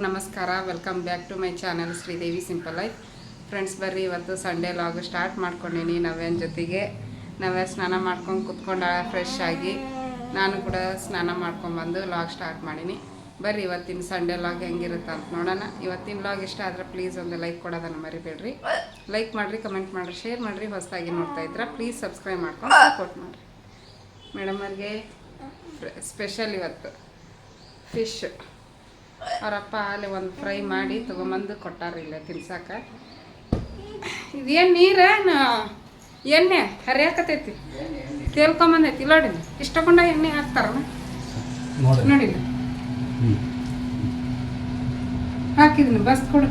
ನಮಸ್ಕಾರ, welcome back to my channel Sridevi simple life. Friends ಬರ್ರಿ, ಇವತ್ತು ಸಂಡೇ ಲಾಗ್ ಸ್ಟಾರ್ಟ್ ಮಾಡ್ಕೊಂಡೀನಿ. ನವ್ಯನ ಜೊತೆಗೆ ನವ್ಯ ಸ್ನಾನ ಮಾಡ್ಕೊಂಡು ಕುತ್ಕೊಂಡಾಳ ಫ್ರೆಶ್ ಆಗಿ. ನಾನು ಕೂಡ ಸ್ನಾನ ಮಾಡ್ಕೊಂಡ್ಬಂದು ಲಾಗ್ ಸ್ಟಾರ್ಟ್ ಮಾಡೀನಿ. ಬರ್ರಿ ಇವತ್ತಿನ ಸಂಡೇ ಲಾಗ್ ಹೆಂಗಿರುತ್ತೆ ಅಂತ ನೋಡೋಣ. ಇವತ್ತಿನ ಲಾಗ್ ಇಷ್ಟ ಆದರೆ ಪ್ಲೀಸ್ ಒಂದು ಲೈಕ್ ಕೊಡೋದನ್ನು ಮರಿಬೇಡ್ರಿ. ಲೈಕ್ ಮಾಡಿರಿ, ಕಮೆಂಟ್ ಮಾಡಿರಿ, ಶೇರ್ ಮಾಡಿರಿ. ಹೊಸದಾಗಿ ನೋಡ್ತಾ ಇದ್ರೆ ಪ್ಲೀಸ್ ಸಬ್ಸ್ಕ್ರೈಬ್ ಮಾಡ್ಕೊಂಡು ಸಪೋರ್ಟ್ ಮಾಡಿರಿ. ಮೇಡಮ್ ಅವ್ರಿಗೆ ಸ್ಪೆಷಲ್ ಇವತ್ತು ಫಿಶ್. ಅವರಪ್ಪ ಅಲ್ಲಿ ಒಂದು ಫ್ರೈ ಮಾಡಿ ತೊಗೊಂಬಂದು ಕೊಟ್ಟಾರ ಇಲ್ಲ ತಿನ್ಸಾಕ. ಇದೇನು ನೀರೇನು ಎಣ್ಣೆ ಹರಿಯಾಕತೈತಿ, ತೇಲ್ಕೊಂಬಂದೈತಿ. ನೋಡಿ ಇಷ್ಟ ಕೊಂಡ ಎಣ್ಣೆ ಹಾಕ್ತಾರ ನೋಡಿಲ್ಲ. ಹಾಕಿದ್ದೀನಿ, ಬಸ್ ಕೊಡು.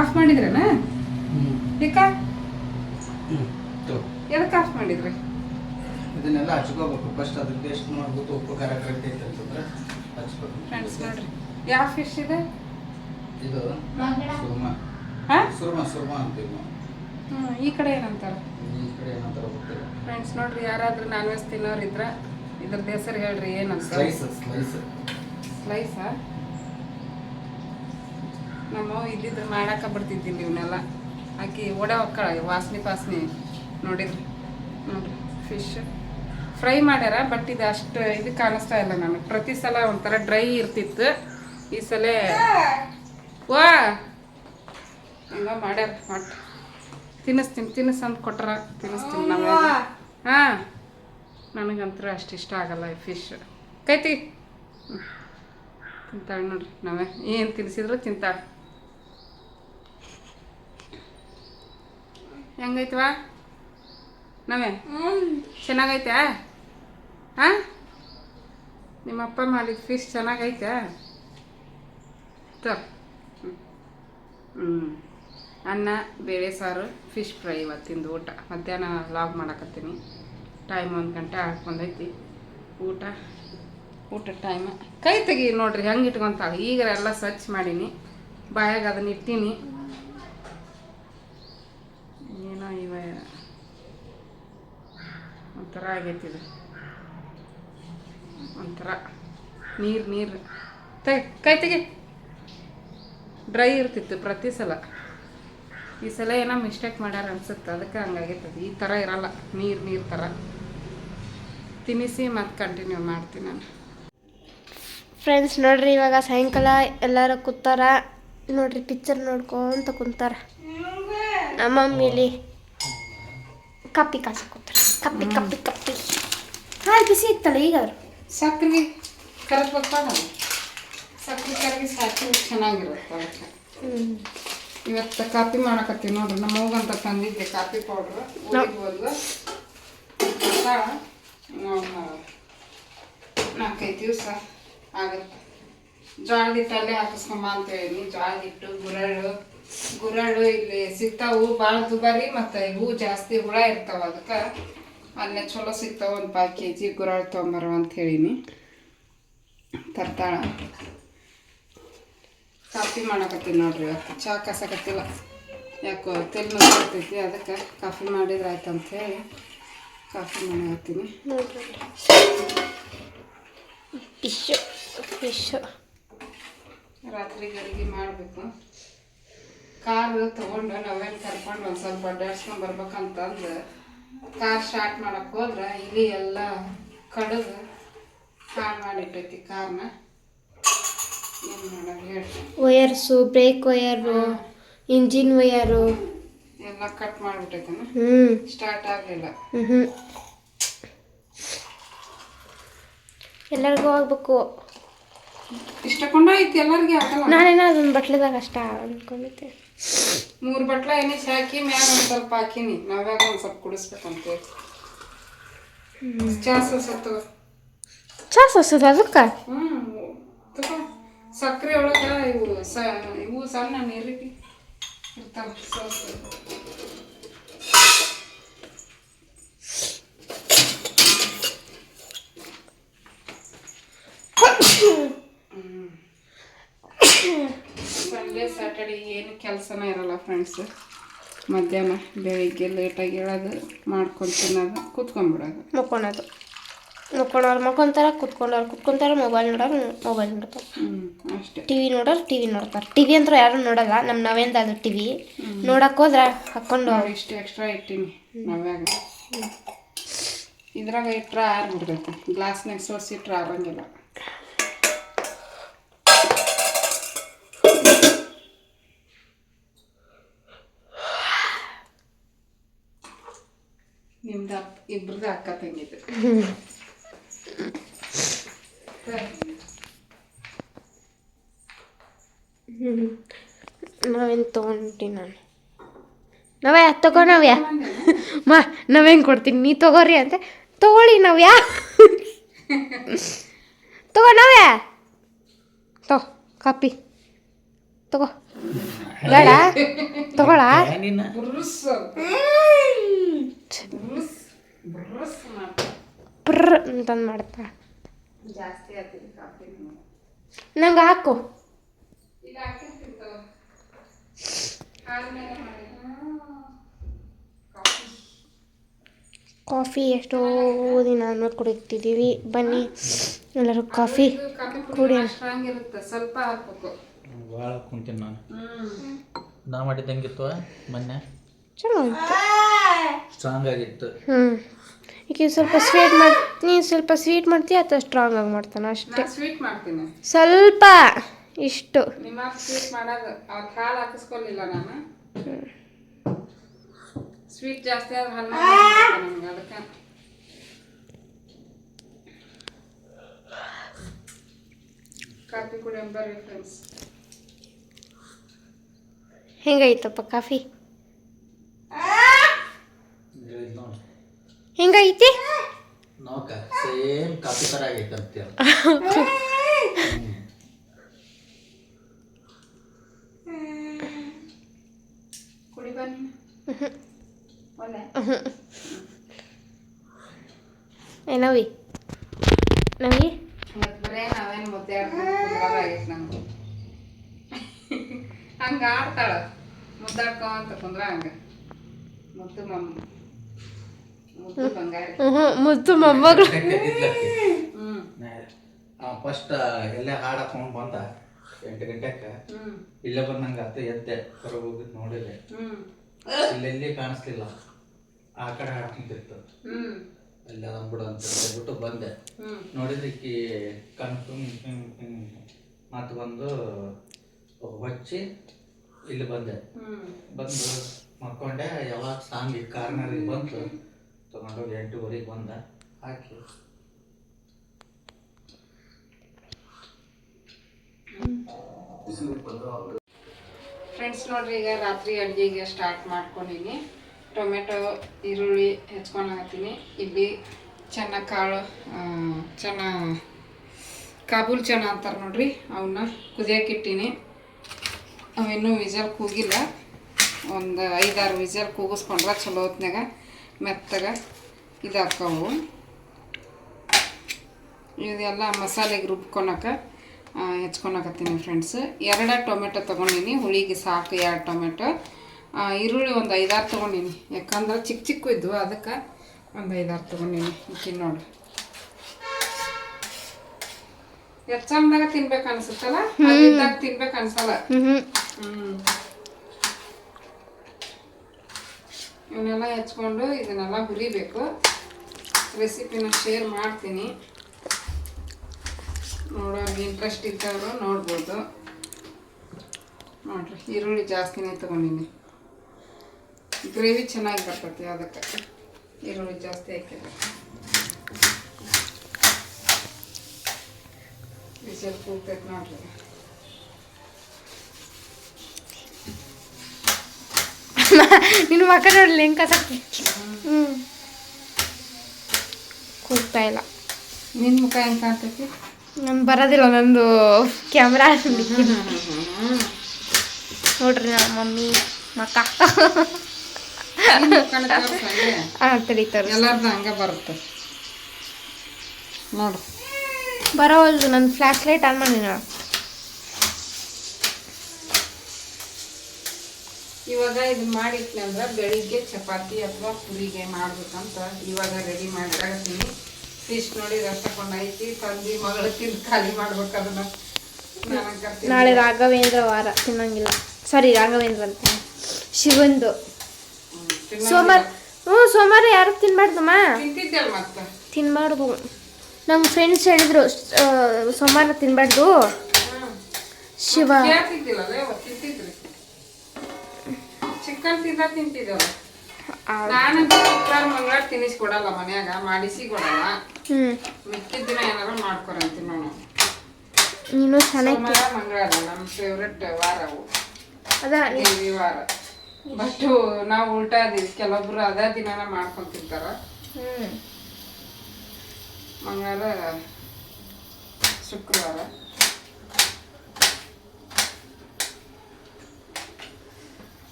ಆಫ್ ಮಾಡಿದ್ರೇನ? ಏಕ ಎದಕ್ಕೆ ಆಫ್ ಮಾಡಿದ್ರಿ? ಇದನ್ನೆಲ್ಲ ಹಚ್ಕೋಬೇಕು ಫಸ್ಟ್. ಅದ್ರ ಟೇಸ್ಟ್ ಮಾಡ್ಬಿಟ್ಟು ಉಪ್ಪು ಖಾರ ಕರೆಕ್ಟ್ ಐತೆ ಅಂತಂದ್ರೆ ಹಚ್ಬೇಕು. ಫ್ರೆಂಡ್ಸ್ ನೋಡ್ರಿ, ಯಾವ ಫಿಶ್ ಇದೆ ಇದು? ಸುರ್ಮ. ಸುರ್ಮ ಅಂತೀವಿ ನಾವು. ಈ ಕಡೆ ಏನಂತಾರೆ? ಈ ಕಡೆ ಏನಂತಾರ ಗೊತ್ತಿಲ್ಲ. ಫ್ರೆಂಡ್ಸ್ ನೋಡ್ರಿ, ಯಾರಾದ್ರೂ ನಾನ್ ವೆಜ್ ತಿನ್ನೋರು ಇದ್ರ ಇದ್ರದ್ದು ಹೆಸರು ಹೇಳ್ರಿ. ಏನಂತ? ಸ್ಲೈಸಾ? ನಮ್ಮ ಇದ್ದಿದ್ರು ಮಾಡಾಕ ಬಿಡ್ತಿದ್ದಿಲ್ಲ ಇವನ್ನೆಲ್ಲ. ಆಕಿ ಒಡೆ ಹೊಕ್ಕಳ ವಾಸನೆ ನೋಡಿದ್ರಿ. ನೋಡ್ರಿ ಫಿಶ್ ಫ್ರೈ ಮಾಡ್ಯಾರ, ಬಟ್ ಇದು ಅಷ್ಟು ಇದು ಕಾಣಿಸ್ತಾ ಇಲ್ಲ ನನಗೆ. ಪ್ರತಿ ಸಲ ಒಂಥರ ಡ್ರೈ ಇರ್ತಿತ್ತು, ಈ ಸಲ ವಾ ಹಂಗ ಮಾಡ್ಯಾರ. ಒಟ್ಟು ತಿನ್ನಿಸ್ ಅಂತ ಕೊಟ್ರ ತಿನ್ನಿಸ್ತೀನಿ ನಾವು. ಹಾಂ, ನನಗಂತೂ ಅಷ್ಟು ಇಷ್ಟ ಆಗಲ್ಲ ಈ ಫಿಶ್. ಕೈತಿ ತಿಂತಾಳೆ ನೋಡ್ರಿ. ನಾವೇ ಏನು ತಿನ್ನಿಸಿದ್ರು ತಿಂತಾಳೆ. ಹೆಂಗೈತವಾ ನಾವೇ? ಚೆನ್ನಾಗೈತೆ? ಹಾಂ, ನಿಮ್ಮಪ್ಪ ಮಾಡಿದ ಫಿಶ್ ಚೆನ್ನಾಗೈತೆ? ಅನ್ನ, ಬೇಳೆ ಸಾರು, ಫಿಶ್ ಫ್ರೈ ಇವತ್ತಿಂದು ಊಟ. ಮಧ್ಯಾಹ್ನ ಲಾಗ್ ಮಾಡಕತ್ತೀನಿ. ಟೈಮ್ 1 ಗಂಟೆ ಹಾಕೊಂಡೈತಿ. ಊಟ ಟೈಮ್. ಕೈ ತೆಗಿ ನೋಡ್ರಿ ಹೆಂಗೆ ಇಟ್ಕೊಂತಾಳೆ. ಈಗ ಎಲ್ಲ ಸ್ವಚ್ಛ ಮಾಡೀನಿ, ಬಾಯಾಗ ಅದನ್ನ ಇಟ್ಟೀನಿ. ಏನೋ ಇವ ಒಂಥರ ಆಗೈತಿದು, ಒಂಥರ ನೀರು ಕೈ ತೆಗಿ. ಡ್ರೈ ಇರ್ತಿತ್ತು ಪ್ರತಿ ಸಲ, ಈ ಸಲ ಏನೋ ಮಿಸ್ಟೇಕ್ ಮಾಡ್ಯಾರ ಅನ್ಸುತ್ತೆ, ಅದಕ್ಕೆ ಹಂಗಾಗೈತದ. ಈ ಥರ ಇರಲ್ಲ, ನೀರು ಥರ. ತಿನ್ನಿಸಿ ಮತ್ತೆ ಕಂಟಿನ್ಯೂ ಮಾಡ್ತೀನಿ ನಾನು. ಫ್ರೆಂಡ್ಸ್ ನೋಡ್ರಿ, ಇವಾಗ ಸಾಯಂಕಾಲ ಎಲ್ಲರೂ ಕೂತಾರ ನೋಡ್ರಿ, ಪಿಕ್ಚರ್ ನೋಡ್ಕೊಂತ ಕುಂತಾರ. ನಮ್ಮ ಮಮ್ಮಿಲಿ ಕಪ್ಪಿ ಕಾಸ ಕೂತಾರ. ಕಪ್ಪಿ ಹಾಲು ಬಿಸಿ ಇತ್ತಲ್ಲ ಈಗ. ಅವರು ಸಕ್ರೆ ಕರಗ್ಬೇಕಲ್ಲ, ಸಕ್ರೆ ಕರಗಿ ಸಾಕಿ ಚೆನ್ನಾಗಿರುತ್ತೆ. ಅದಕ್ಕೆ ಇವತ್ತು ಕಾಫಿ ಮಾಡಕತ್ತೀವಿ ನೋಡ್ರಿ. ನಮ್ಮ ಹೋಗಂತ ತಂದಿದ್ದೆ ಕಾಫಿ ಪೌಡ್ರು. ಹೋದ್ಲು 4-5 ದಿವಸ ಆಗುತ್ತೆ. ಜೋಳದ ಹಿಟ್ಟಲ್ಲೇ ಹಾಕಿಸ್ಕೊಂಬ ಅಂತ ಹೇಳಿ. ಜೋಳದ ಹಿಟ್ಟು, ಗುರಳು ಇಲ್ಲಿ ಸಿಗ್ತಾವು. ಭಾಳ ದುಬಾರಿ, ಮತ್ತು ಇವು ಜಾಸ್ತಿ ಹುಳ ಇರ್ತಾವ. ಅದಕ್ಕೆ ಅಲ್ಲೇ ಚಲೋ ಸಿಗ್ತಾವ. ಒಂದು 5 kg ಗುರಳು ತೊಗೊಂಬರೋ ಅಂತ ಹೇಳೀನಿ. ತರ್ತಾಳ. ಕಾಫಿ ಮಾಡಕತ್ತೀನಿ ನೋಡ್ರಿ. ಇವತ್ತು ಚಹಾ ಕಾಸಕತ್ತಿಲ್ಲ, ಯಾಕೋ ತೆಲ್ ನೋಡ್ತೈತಿ. ಅದಕ್ಕೆ ಕಾಫಿ ಮಾಡಿದ್ರೆ ಆಯ್ತು ಅಂಥೇಳಿ ಕಾಫಿ ಮಾಡಕತ್ತೀನಿ. ಫಿಶ್ ರಾತ್ರಿಗೆ ಅಡುಗೆ ಮಾಡಬೇಕು. ಕಾರು ತೊಗೊಂಡು ನಾವೇನು ಕರ್ಕೊಂಡು ಒಂದು ಸ್ವಲ್ಪ ಅಡ್ಡಾಡ್ಸ್ಕೊಂಡು ಬರ್ಬೇಕಂತಂದು ಕಾರ್ ಸ್ಟಾರ್ಟ್ ಮಾಡಕ್ಕೆ ಹೋದ್ರೆ ಇಲ್ಲಿ ಎಲ್ಲ ಕಡಿದು ಹಾಳು ಮಾಡಿಟ್ಟೈತಿ ಕಾರ್ನ. ಏನು ಮಾಡೋದು ಹೇಳಿ? Wires, brake wire, engine wire ಎಲ್ಲ ಕಟ್ ಮಾಡಿಬಿಟ್ಟೈತೇನ. ಸ್ಟಾರ್ಟ್ ಆಗಲಿಲ್ಲ. ಎಲ್ಲರಿಗೂ ಹೋಗ್ಬೇಕು. ಇಷ್ಟಕೊಂಡ ಐತಿ ಎಲ್ಲರಿಗೆ ಆಗಲ್ಲ. ನಾನೇನೋ ಅದೊಂದು ಬಟ್ಲದಾಗ ಅಷ್ಟ ಅನ್ಕೊಂಡಿದ್ದೆ. 3 ಬಟ್ಲ ಎಣ್ಣೆ ಹಾಕಿ ಮ್ಯಾಗ ಒಂದು ಸ್ವಲ್ಪ ಹಾಕಿನಿ. ನಾವ್ಯಾಗ ಒಂದು ಸ್ವಲ್ಪ ಕುಡಿಸ್ಬೇಕಂತೇಳಿ. ಚಾ ಸೋಸತ್ತು. ಚಾ ಸೋಸೋದು ಅದಕ್ಕೆ? ತಗೋ. ಸಕ್ಕರೆ ಒಳಗೆ ಇವು ಸಣ್ಣ ನೀರಿಗೆ ಇರ್ತಾವೆ ಸೋಸು. ಸಂಡೇ ಸ್ಯಾಟರ್ಡೆ ಏನು ಕೆಲಸನೇ ಇರಲ್ಲ ಫ್ರೆಂಡ್ಸ್. ಮಧ್ಯಾಹ್ನ ಬೆಳಿಗ್ಗೆ ಲೇಟಾಗಿ ಹೇಳೋದು, ಮಾಡ್ಕೊಂಡು ತಿನ್ನೋದು, ಕೂತ್ಕೊಂಡ್ಬಿಡೋದು, ಮಕ್ಕೊಳೋದು. ಮಕ್ಕೊಂಡವ್ರು ಮಕ್ಕೊಂತಾರೆ, ಕುತ್ಕೊಂಡವ್ರು ಮೊಬೈಲ್ ನೋಡೋರು ಮೊಬೈಲ್ ನೋಡ್ತಾರೆ, ಅಷ್ಟೇ. ಟಿ ವಿ ನೋಡೋರು ಟಿ ವಿ ನೋಡ್ತಾರೆ. ಟಿ ವಿ ಅಂತೂ ಯಾರು ನೋಡಲ್ಲ. ನಮ್ಮ ನವೇಂದ ಅದು ಟಿ ವಿ ನೋಡಕ್ಕೆ ಹೋದ್ರೆ ಹಾಕ್ಕೊಂಡು ಇಷ್ಟು ಎಕ್ಸ್ಟ್ರಾ ಇಟ್ಟೀನಿ ನಾವ್ಯಾಗ. ಇದ್ರಾಗ ಇಟ್ರೆ ಆರ್ಬಿಡ್ತೈತಿ, ಗ್ಲಾಸ್ನಾಗ ಸೋಸಿ ಇಟ್ರೆ ಆರಂಗಿಲ್ಲ. ನಿಮ್ದು ಇಬ್ರದ್ದು ಅಕ್ಕ ತಂಗಿದ್ದು. ನಾವೇನು ತೊಗೊಂಡಿನಿ ನಾನು. ನವ್ಯಾ ತಗೋ ನವ್ಯಾ ನಾವೇನು ಕೊಡ್ತೀನಿ, ನೀ ತಗೋರಿ ಅಂತ. ತಗೊಳ್ಳಿ ನವ್ಯಾ, ತಗೋ ನವ್ಯಾ, ಕಾಪಿ ತಗೋ. ಬೇಡ ತಗೊಳ ಪ್ರ ಅಂತಂದು ಮಾಡ್ತಾ. ಜಾಸ್ತಿ ಆಗ್ತದೆ ಕಾಫಿ. ನಂಗೆ ಹಾಕು. ಕಾಫಿ ಎಷ್ಟೋ ದಿನ ಅನ್ನೋದು ಕುಡಿತಿದ್ದೀವಿ. ಬನ್ನಿ ಎಲ್ಲರೂ ಕಾಫಿ ಕುಡಿ. ಸ್ಟ್ರಾಂಗ್ ಇರುತ್ತೆ, ಸ್ವಲ್ಪ ಹಾಕ್ಬೇಕು. ಭಾಳ ಕುಂತೀನಿ ನಾನು. ನಾ ಮಾಡಿದ್ದಂಗಿತ್ತು ಮೊನ್ನೆ, ಚೆನ್ನಾಗಿತ್ತು, ಸ್ಟ್ರಾಂಗ್ ಆಗಿತ್ತು. ಈಗ ಸ್ವಲ್ಪ ಸ್ವೀಟ್ ನೀನು ಸ್ವಲ್ಪ ಸ್ವೀಟ್ ಮಾಡ್ತೀಯ ಅಥವಾ ಸ್ಟ್ರಾಂಗ್ ಆಗಿ ಮಾಡ್ತಾನೆ ಅಷ್ಟೇ. ಸ್ವೀಟ್ ಮಾಡ್ತೀನಿ ಸ್ವಲ್ಪ ಇಷ್ಟು. ನಿಮ್ಮ ಸ್ವೀಟ್ ಮಾಡೋದು ಅವತ್ತು ಹಾಲು ಹಾಕಿಸ್ಕೊಲಿಲ್ಲ ನಾನು. ಸ್ವೀಟ್ ಜಾಸ್ತಿ ಆದ್ರೆ ಹಾಲು ನಮ್ಗೆ, ಅದಕ್ಕೆ ಕಾಫಿ ಕುಡಿಯೋಣ ಬರ್ರಿ ಫ್ರೆಂಡ್ಸ್. ಹೆಂಗೈತಪ್ಪ ಕಾಫಿ? ಹೆಂಗೈತಿ? ನೋಕ ಸೇಮ್ ಕಾಫಿ ಥರ ಆಗೈತೆ ಅಂತೀಯ. ಕುಡಿ ಬನ್ನಿ. ನವಿ ನವಿ ಮತ್ತು ಬರೇ ನಾವೇನು ಮುದ್ದೆ ಆಡ್ಕೊಂಡ್ರಾಗೈತೆ ನಮ್ಗೆ. ಹಂಗೆ ಆಡ್ತಾಳೆ ಮುದ್ದಾಡ್ಕೊ ಅಂತ ಕುಂದ್ರ ಹಂಗೆ. ಮುದ್ದು ಬಂಗಾರಿ ಮುದ್ದು ಮೊಮ್ಮಗಳು. ಫಸ್ಟ್ ಎಲ್ಲೇ ಹಾಡು ಹಾಕೊಂಡು ಬಂದ 8 ಗಂಟೆಗೆ, ಇಲ್ಲೇ ಬಂದಂಗೆ ಅತ್ತೆ ಎದ್ದೆ, ಹೊರಗೆ ಹೋಗಿದ್ದು ನೋಡಿದೆ, ಇಲ್ಲೆಲ್ಲಿ ಕಾಣಿಸ್ಲಿಲ್ಲ. ಆ ಕಡೆ ಹಾಡ್ಕೊಂತಿತ್ತು, ಅಲ್ಲಿ ಅದನ್ ಬಿಡು ಅಂತ ಹೇಳ್ಬಿಟ್ಟು ಬಂದೆ. ನೋಡಿದಕ್ಕೆ ಕಣ್ ಮತ್ತು ಬಂದು ಹೊಚ್ಚಿ ಇಲ್ಲಿ ಬಂದೆ. ಬಂದು ಮಕ್ಕೊಂಡೆ. ಯಾವಾಗ ಸಾಂಗ್ ಕಾರ್ನರಿಗೆ ಬಂತು, ತಗೊಂಡೋಗಿ 8:30 ಬಂದ ಹಾಕಿ. ಫ್ರೆಂಡ್ಸ್ ನೋಡ್ರಿ, ಈಗ ರಾತ್ರಿ ಅಡುಗೆಗೆ ಸ್ಟಾರ್ಟ್ ಮಾಡ್ಕೊಂಡಿನಿ. ಟೊಮೆಟೊ ಈರುಳ್ಳಿ ಹೆಚ್ಕೊಳಕತ್ತೀನಿ. ಇಲ್ಲಿ ಚೆನ್ನ ಕಾಳು, ಕಾಬೂಲ್ ಚೆನ್ನ ಅಂತಾರೆ ನೋಡ್ರಿ, ಅವನ್ನ ಕುದಿಯೋಕ್ಕಿಟ್ಟೀನಿ. ಅವಿನ್ನೂ ವಿಜಲ್ ಕೂಗಿಲ್ಲ. ಒಂದು 5-6 ವಿಜಲ್ ಕೂಗಿಸ್ಕೊಂಡ್ರೆ ಚಲೋ ಹೊತ್ನಾಗ ಮೆತ್ತಗ ಇದಾಕವು. ಇದೆಲ್ಲ ಮಸಾಲೆಗೆ ರುಬ್ಕೊಳಕ್ಕೆ ಹೆಚ್ಕೊಳಕತ್ತೀನಿ ಫ್ರೆಂಡ್ಸ್. 2 ಟೊಮೆಟೊ ತೊಗೊಂಡಿನಿ, ಹುಳಿಗೆ ಸಾಕು 2 ಟೊಮೆಟೊ. ಈರುಳ್ಳಿ ಒಂದು 5-6 ತೊಗೊಂಡಿನಿ, ಯಾಕಂದ್ರೆ ಚಿಕ್ಕ ಚಿಕ್ಕ ಇದ್ವು, ಅದಕ್ಕೆ ಒಂದು 5-6 ತೊಗೊಂಡಿನಿ. ಇಕ್ಕಿ ನೋಡ್ರಿ, ಎಷ್ಟು ಚಂದಾಗ ತಿನ್ಬೇಕು ಅನ್ಸುತ್ತಲ್ಲ, ಅದಿದ್ದಾಗ ತಿನ್ಬೇಕು ಅನ್ಸಲ್ಲ. ಇವನ್ನೆಲ್ಲ ಹೆಚ್ಕೊಂಡು ಇದನ್ನೆಲ್ಲ ಹುರಿಬೇಕು. ರೆಸಿಪಿನ ಶೇರ್ ಮಾಡ್ತೀನಿ, ನೋಡೋರಿಗೆ ಇಂಟ್ರೆಸ್ಟ್ ಇದ್ದವರು ನೋಡ್ಬೋದು. ನೋಡ್ರಿ, ಈರುಳ್ಳಿ ಜಾಸ್ತಿನೇ ತೊಗೊಂಡಿನಿ, ಗ್ರೇವಿ ಚೆನ್ನಾಗಿ ಬರ್ತೈತಿ, ಅದಕ್ಕೆ ಈರುಳ್ಳಿ ಜಾಸ್ತಿ ಹಾಕಿದೆ. ಬಿಸಿಲು ಕೂಗ್ತೈತೆ ನೋಡ್ರಿ. ನಿನ್ನ ಮಕ್ಕ ನೋಡ್ಲಿ ಹೆಂಗೆ ಕಸಕ್ತಿ. ಕೂಗ್ತಾ ಇಲ್ಲ. ನಿನ್ನ ಮುಖ ಹೆಂಗೆ ಕಾಣ್ತೈತಿ? ನಮ್ಗೆ ಬರೋದಿಲ್ಲ, ನಂದು ಕ್ಯಾಮ್ರಾ ನೋಡ್ರಿ. ನಮ್ಮ ಮಮ್ಮಿ ಮಕ್ಕ ತೆರೀತಾರೆ. ಎಲ್ಲಾರ್ದು ಹಂಗೆ ಬರುತ್ತೆ ನೋಡು. ಬರೋವಲ್ದು, ನನ್ನ ಫ್ಲ್ಯಾಶ್ ಲೈಟ್ ಆನ್ ಮಾಡಿ ನಾನು. ಇವಾಗ ಇದನ್ನ ಮಾಡಿಟ್ನಂದ್ರೆ ಬೆಳಿಗ್ಗೆ ಚಪಾತಿ ಅಥವಾ ಪುರಿಗೆ ಮಾಡ್ಬೇಕಂತ ಇವಾಗ ರೆಡಿ ಮಾಡಿಡಾಕತ್ತೀನಿ. ಫಿಶ್ ನೋಡಿ ತಗೊಂಡು ಐತಿ ತಂದು ಮಗಳು ತಿಂದು ಖಾಲಿ ಮಾಡ್ಬೇಕು ಅದನ್ನ. ನಾಳೆ ರಾಘವೇಂದ್ರ ವಾರ ತಿನ್ನಂಗಿಲ್ಲ. ಸಾರಿ, ರಾಘವೇಂದ್ರ ಅಂತ ಶಿವಂದು ಸೋಮವಾರ. ಸೋಮವಾರ ಯಾರು ತಿನ್ಬಾರ್ದಮ್ಮ. ತಿಂತಿದ್ದಲ್ಲ ಮತ್ತೆ ತಿನ್ಬಾರ್ದು. ನಮ್ಮ ಫ್ರೆಂಡ್ಸ್ ಹೇಳಿದ್ರು ಸೋಮವಾರ ತಿನ್ಬಾರ್ದು. ಶಿವ ತಿಂತಿದ್ರಿ ಚಿಕನ್ ತಿಂತಿದ್ದಲ್ಲ. ನಾನು ಶುಕ್ರವಾರ ಮಂಗಳವಾರ ತಿನ್ನಿಸ್ಕೊಡಲ್ಲ ಮನ್ಯಾಗ, ಮಾಡಿಸಿ ಕೊಡಲ್ಲ. ಮಿಕ್ಕಿದ ದಿನ ಏನಾದ್ರು ಮಾಡ್ಕೊರಂತೀನಿ ನಾನು. ನೀನು ಚೆನ್ನಾಗಿ ಮಂಗಳವಾರ ನಮ್ಮ ಫೇವ್ರೆಟ್ ವಾರ ಅವು, ಅದ ದೇವಿ ವಾರ. ಬಟ್ ನಾವು ಉಲ್ಟಾ ಅದೀವಿ, ಕೆಲವೊಬ್ರು ಅದೇ ದಿನಾನ ಮಾಡ್ಕೊಂಡ್ ತಿಂತಾರ. ಮಂಗಳವಾರ ಶುಕ್ರವಾರ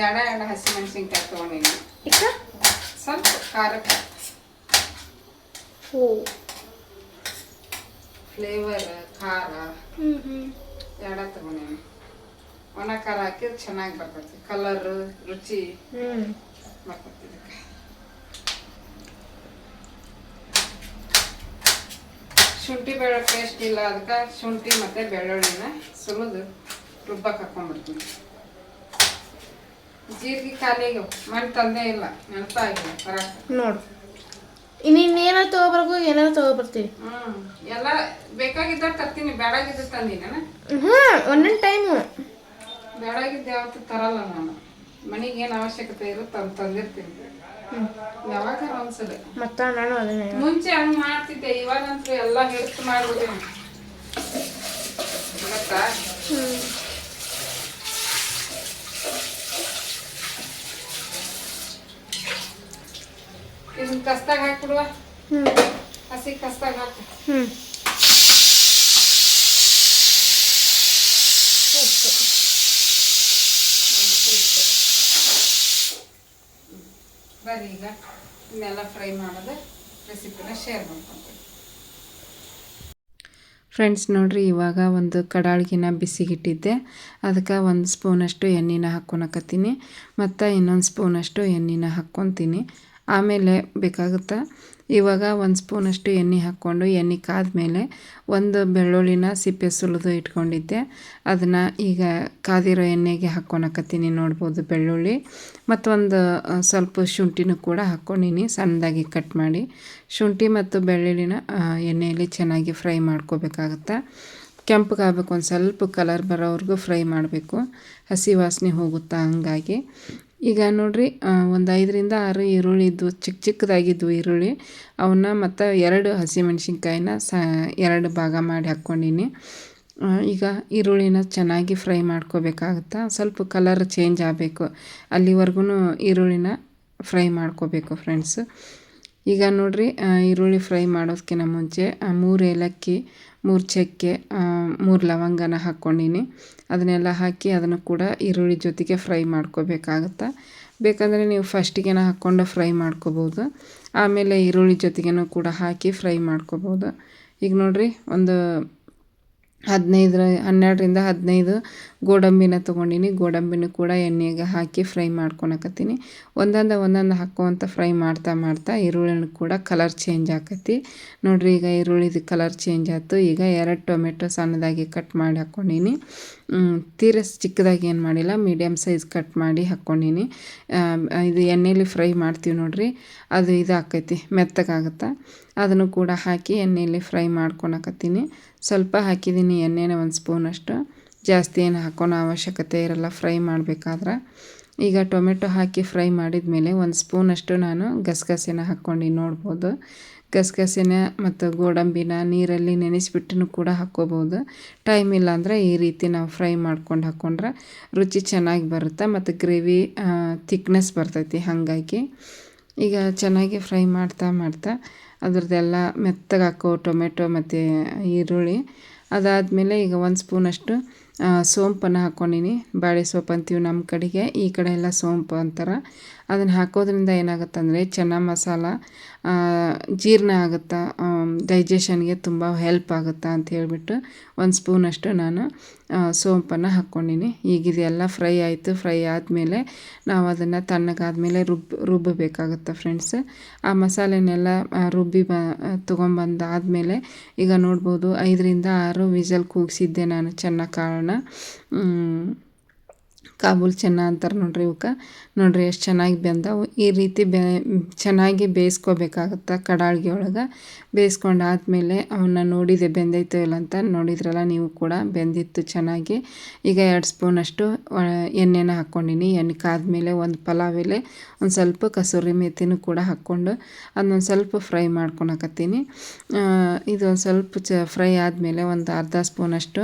ಎರಡು ಹಸಿಮೆಣಸಿನ್ಕಾಯಿ ತೊಗೊಂಡಿನಿ, ಸ್ವಲ್ಪ ಖಾರಕ್ಕೆ ಫ್ಲೇವರ್ ಖಾರ ಎರಡ ತಗೊಂಡೇನಿ. ಒಣ ಖಾರ ಹಾಕಿದ್ರೆ ಚೆನ್ನಾಗಿ ಬರ್ತೈತಿ, ಕಲರ್ ರುಚಿ ಬರ್ತೈತಿ. ಶುಂಠಿ ಬೆಳ್ಳುಳ್ಳಿ ಟೇಸ್ಟ್ ಇಲ್ಲ, ಅದಕ್ಕೆ ಶುಂಠಿ ಮತ್ತೆ ಬೆಳ್ಳುಳ್ಳಿನ ಸುಲಿದು ರುಬ್ಬಕ್ಕೆ ಹಾಕೊಂಡ್ಬಿಡ್ತೀನಿ. ಜೀರಿಗೆ ಖಾಲಿಗೆ ಮಣ್ಣು ತಂದೇ ಇಲ್ಲ, ನೆನಪಾಗಿಲ್ಲ ತರಕ್ಕೆ. ನೋಡು ಇನ್ನೇನೋ ತಗೋಬರ್ಬೇಕು, ಏನಾರು ತಗೋಬರ್ತೀವಿ. ಎಲ್ಲ ಬೇಕಾಗಿದ್ದ ತರ್ತೀನಿ, ಬೇಡಾಗಿದ್ದ ತಂದಿನ. ಒಂದೊಂದು ಟೈಮು ಬೇಡಾಗಿದ್ದ ಯಾವತ್ತು ತರಲ್ಲ ನಾನು. ಮನೆಗೆ ಏನು ಅವಶ್ಯಕತೆ ಇರುತ್ತೆ ಅಂತ ತಂದಿರ್ತೀನಿ ಯಾವಾಗ ಒಂದ್ಸಲ. ಮತ್ತ ನಾನು ಅದನ್ನೇ ಮುಂಚೆ ಹಂಗೆ ಮಾಡ್ತಿದ್ದೆ, ಇವಾಗಂತೂ ಎಲ್ಲ ಹಿಡಿದು ಮಾಡ್ಬಿಟ್ಟೇನೆ ಗೊತ್ತಾ. ಇದನ್ನ ಕಸ್ದಾಗ ಹಾಕ್ಬಿಡುವ, ಹಸಿ ಕಸ್ದಾಗ ಹಾಕು. ಬರ್ರಿ ಈಗ ಇದನ್ನೆಲ್ಲ ಫ್ರೈ ಮಾಡೋದು ರೆಸಿಪಿನ ಶೇರ್ ಮಾಡ್ಕೊತೀನಿ. ಫ್ರೆಂಡ್ಸ್ ನೋಡ್ರಿ, ಇವಾಗ ಒಂದು ಕಡಾಳಿಗಿನ ಬಿಸಿಗಿಟ್ಟಿದ್ದೆ, ಅದಕ್ಕೆ ಒಂದು ಸ್ಪೂನಷ್ಟು ಎಣ್ಣೆನ ಹಾಕ್ಕೊಳಕತ್ತೀನಿ, ಮತ್ತು ಇನ್ನೊಂದು ಸ್ಪೂನಷ್ಟು ಎಣ್ಣೆನ ಹಾಕ್ಕೊತೀನಿ. ಆಮೇಲೆ ಬೇಕಾಗುತ್ತೆ. ಇವಾಗ ಒಂದು ಸ್ಪೂನಷ್ಟು ಎಣ್ಣೆ ಹಾಕ್ಕೊಂಡು ಎಣ್ಣೆ ಕಾದ್ಮೇಲೆ ಒಂದು ಬೆಳ್ಳುಳ್ಳಿನ ಸಿಪ್ಪೆ ಸುಲಿದು ಇಟ್ಕೊಂಡಿದ್ದೆ, ಅದನ್ನು ಈಗ ಕಾದಿರೋ ಎಣ್ಣೆಗೆ ಹಾಕ್ಕೊಳಕತ್ತೀನಿ. ನೋಡ್ಬೋದು ಬೆಳ್ಳುಳ್ಳಿ ಮತ್ತು ಒಂದು ಸ್ವಲ್ಪ ಶುಂಠಿನೂ ಕೂಡ ಹಾಕ್ಕೊಂಡಿನಿ ಸಣ್ಣದಾಗಿ ಕಟ್ ಮಾಡಿ. ಶುಂಠಿ ಮತ್ತು ಬೆಳ್ಳುಳ್ಳಿನ ಎಣ್ಣೆಯಲ್ಲಿ ಚೆನ್ನಾಗಿ ಫ್ರೈ ಮಾಡ್ಕೋಬೇಕಾಗತ್ತೆ. ಕೆಂಪಗಾಗಬೇಕು, ಒಂದು ಸ್ವಲ್ಪ ಕಲರ್ ಬರೋವರೆಗೂ ಫ್ರೈ ಮಾಡಬೇಕು, ಹಸಿ ವಾಸನೆ ಹೋಗುತ್ತಾ. ಹಂಗಾಗಿ ಈಗ ನೋಡಿರಿ, ಒಂದು 5ರಿಂದ 6 ಈರುಳ್ಳಿ ಇದ್ವು, ಚಿಕ್ಕ ಚಿಕ್ಕದಾಗಿದ್ವು ಈರುಳ್ಳಿ. ಅವನ್ನ ಮತ್ತು 2 ಹಸಿಮೆಣ್ಸಿನ್ಕಾಯಿನ 2 ಭಾಗ ಮಾಡಿ ಹಾಕ್ಕೊಂಡಿನಿ. ಈಗ ಈರುಳ್ಳಿನ ಚೆನ್ನಾಗಿ ಫ್ರೈ ಮಾಡ್ಕೋಬೇಕಾಗತ್ತಾ. ಸ್ವಲ್ಪ ಕಲರ್ ಚೇಂಜ್ ಆಗಬೇಕು, ಅಲ್ಲಿವರೆಗೂ ಈರುಳ್ಳಿನ ಫ್ರೈ ಮಾಡ್ಕೋಬೇಕು ಫ್ರೆಂಡ್ಸ್. ಈಗ ನೋಡಿರಿ, ಈರುಳ್ಳಿ ಫ್ರೈ ಮಾಡೋದಕ್ಕಿಂತ ಮುಂಚೆ 3 ಏಲಕ್ಕಿ, 3 ಚಕ್ಕೆ, 3 ಲವಂಗನ ಹಾಕ್ಕೊಂಡಿನಿ. ಅದನ್ನೆಲ್ಲ ಹಾಕಿ ಅದನ್ನು ಕೂಡ ಈರುಳ್ಳಿ ಜೊತೆಗೆ ಫ್ರೈ ಮಾಡ್ಕೋಬೇಕಾಗತ್ತೆ. ಬೇಕಂದರೆ ನೀವು ಫಸ್ಟಿಗೆನ ಹಾಕ್ಕೊಂಡು ಫ್ರೈ ಮಾಡ್ಕೋಬೋದು, ಆಮೇಲೆ ಈರುಳ್ಳಿ ಜೊತೆಗೇನು ಕೂಡ ಹಾಕಿ ಫ್ರೈ ಮಾಡ್ಕೋಬೋದು. ಈಗ ನೋಡಿರಿ, ಒಂದು 12ರಿಂದ 15 ಗೋಡಂಬಿನ ತೊಗೊಂಡಿನಿ. ಗೋಡಂಬಿನೂ ಕೂಡ ಎಣ್ಣೆಗೆ ಹಾಕಿ ಫ್ರೈ ಮಾಡ್ಕೊಳಕತ್ತೀನಿ. ಒಂದೊಂದು ಹಾಕುವಂಥ ಫ್ರೈ ಮಾಡ್ತಾ ಈರುಳ್ಳಿನೂ ಕೂಡ ಕಲರ್ ಚೇಂಜ್ ಆಕತಿ. ನೋಡಿರಿ, ಈಗ ಈರುಳ್ಳಿದು ಕಲರ್ ಚೇಂಜ್ ಆಯ್ತು. ಈಗ 2 ಟೊಮೆಟೊ ಸಣ್ಣದಾಗಿ ಕಟ್ ಮಾಡಿ ಹಾಕ್ಕೊಂಡಿನಿ. ತೀರ ಚಿಕ್ಕದಾಗಿ ಏನು ಮಾಡಿಲ್ಲ, ಮೀಡಿಯಮ್ ಸೈಜ್ ಕಟ್ ಮಾಡಿ ಹಾಕ್ಕೊಂಡಿನಿ. ಇದು ಎಣ್ಣೆಯಲ್ಲಿ ಫ್ರೈ ಮಾಡ್ತೀವಿ ನೋಡಿರಿ, ಅದು ಇದು ಆಕೈತಿ, ಮೆತ್ತಗಾಗುತ್ತೆ. ಅದನ್ನು ಕೂಡ ಹಾಕಿ ಎಣ್ಣೆಯಲ್ಲಿ ಫ್ರೈ ಮಾಡ್ಕೊಳಕತ್ತೀನಿ. ಸ್ವಲ್ಪ ಹಾಕಿದ್ದೀನಿ ಎಣ್ಣೆನ, 1 ಸ್ಪೂನಷ್ಟು, ಜಾಸ್ತಿ ಏನು ಹಾಕೋಣ ಅವಶ್ಯಕತೆ ಇರಲ್ಲ ಫ್ರೈ ಮಾಡಬೇಕಾದ್ರೆ. ಈಗ ಟೊಮೆಟೊ ಹಾಕಿ ಫ್ರೈ ಮಾಡಿದ ಮೇಲೆ 1 ಸ್ಪೂನಷ್ಟು ನಾನು ಗಸಗಸೆನ ಹಾಕ್ಕೊಂಡು ನೋಡ್ಬೋದು. ಗಸಗಸೆನ ಮತ್ತು ಗೋಡಂಬಿನ ನೀರಲ್ಲಿ ನೆನೆಸಿಬಿಟ್ಟು ಕೂಡ ಹಾಕ್ಕೋಬೋದು. ಟೈಮ್ ಇಲ್ಲ ಅಂದರೆ ಈ ರೀತಿ ನಾವು ಫ್ರೈ ಮಾಡ್ಕೊಂಡು ಹಾಕ್ಕೊಂಡ್ರೆ ರುಚಿ ಚೆನ್ನಾಗಿ ಬರುತ್ತೆ ಮತ್ತು ಗ್ರೇವಿ ಥಿಕ್ನೆಸ್ ಬರ್ತೈತಿ. ಹಾಗಾಗಿ ಈಗ ಚೆನ್ನಾಗಿ ಫ್ರೈ ಮಾಡ್ತಾ ಅದ್ರದ್ದೆಲ್ಲ ಮೆತ್ತಗೆ ಹಾಕೋ ಟೊಮೆಟೊ ಮತ್ತು ಈರುಳ್ಳಿ. ಅದಾದಮೇಲೆ ಈಗ 1 ಸ್ಪೂನಷ್ಟು ಸೋಂಪನ್ನು ಹಾಕ್ಕೊಂಡಿನಿ. ಬಾಳೆ ಸೊಪ್ಪು ಅಂತೀವಿ ನಮ್ಮ ಕಡೆಗೆ, ಈ ಕಡೆ ಎಲ್ಲ ಸೋಂಪು ಅಂತಾರೆ. ಅದನ್ನು ಹಾಕೋದ್ರಿಂದ ಏನಾಗುತ್ತೆ ಅಂದರೆ ಚೆನ್ನ ಮಸಾಲ ಜೀರ್ಣ ಆಗುತ್ತಾ, ಡೈಜೆಷನ್ಗೆ ತುಂಬ ಹೆಲ್ಪ್ ಆಗುತ್ತಾ ಅಂತ ಹೇಳ್ಬಿಟ್ಟು 1 ಸ್ಪೂನಷ್ಟು ನಾನು ಸೋಂಪನ್ನು ಹಾಕ್ಕೊಂಡಿನಿ. ಈಗ ಇದೆಲ್ಲ ಫ್ರೈ ಆಯಿತು. ಫ್ರೈ ಆದಮೇಲೆ ನಾವು ಅದನ್ನು ತಣ್ಣಗಾದ್ಮೇಲೆ ರುಬ್ಬಬೇಕಾಗುತ್ತೆ ಫ್ರೆಂಡ್ಸ್. ಆ ಮಸಾಲೆನೆಲ್ಲ ರುಬ್ಬಿ ತೊಗೊಂಬಂದಾದಮೇಲೆ ಈಗ ನೋಡ್ಬೋದು 5ರಿಂದ 6 ವಿಸಲ್ ಕೂಗಿಸಿದ್ದೆ ನಾನು ಚೆನ್ನ ಕಾಳನ್ನ. ಕಾಬೂಲ್ ಚೆನ್ನ ಅಂತಾರೆ ನೋಡ್ರಿ ಇವಕ್ಕೆ. ನೋಡ್ರಿ ಎಷ್ಟು ಚೆನ್ನಾಗಿ ಬೆಂದವು. ಈ ರೀತಿ ಚೆನ್ನಾಗಿ ಬೇಯಿಸ್ಕೋಬೇಕಾಗುತ್ತೆ ಕಡಾಳ್ಗೆ ಒಳಗೆ. ಬೇಯಿಸ್ಕೊಂಡಾದ್ಮೇಲೆ ಅವನ್ನ ನೋಡಿದೆ ಬೆಂದೈತೋ ಇಲ್ಲ ಅಂತ. ನೋಡಿದ್ರಲ್ಲ ನೀವು ಕೂಡ, ಬೆಂದಿತ್ತು ಚೆನ್ನಾಗಿ. ಈಗ 2 ಸ್ಪೂನಷ್ಟು ಎಣ್ಣೆನ ಹಾಕ್ಕೊಂಡಿನಿ. ಎಣ್ಣೆ ಕಾದ್ಮೇಲೆ ಒಂದು ಪಲಾವ್ ಎಲೆ, ಒಂದು ಸ್ವಲ್ಪ ಕಸೂರಿ ಮೇಥಿನೂ ಕೂಡ ಹಾಕ್ಕೊಂಡು ಅದನ್ನೊಂದು ಸ್ವಲ್ಪ ಫ್ರೈ ಮಾಡ್ಕೊಳಕತ್ತೀನಿ. ಇದು ಒಂದು ಸ್ವಲ್ಪ ಫ್ರೈ ಆದಮೇಲೆ ಒಂದು ಅರ್ಧ ಸ್ಪೂನಷ್ಟು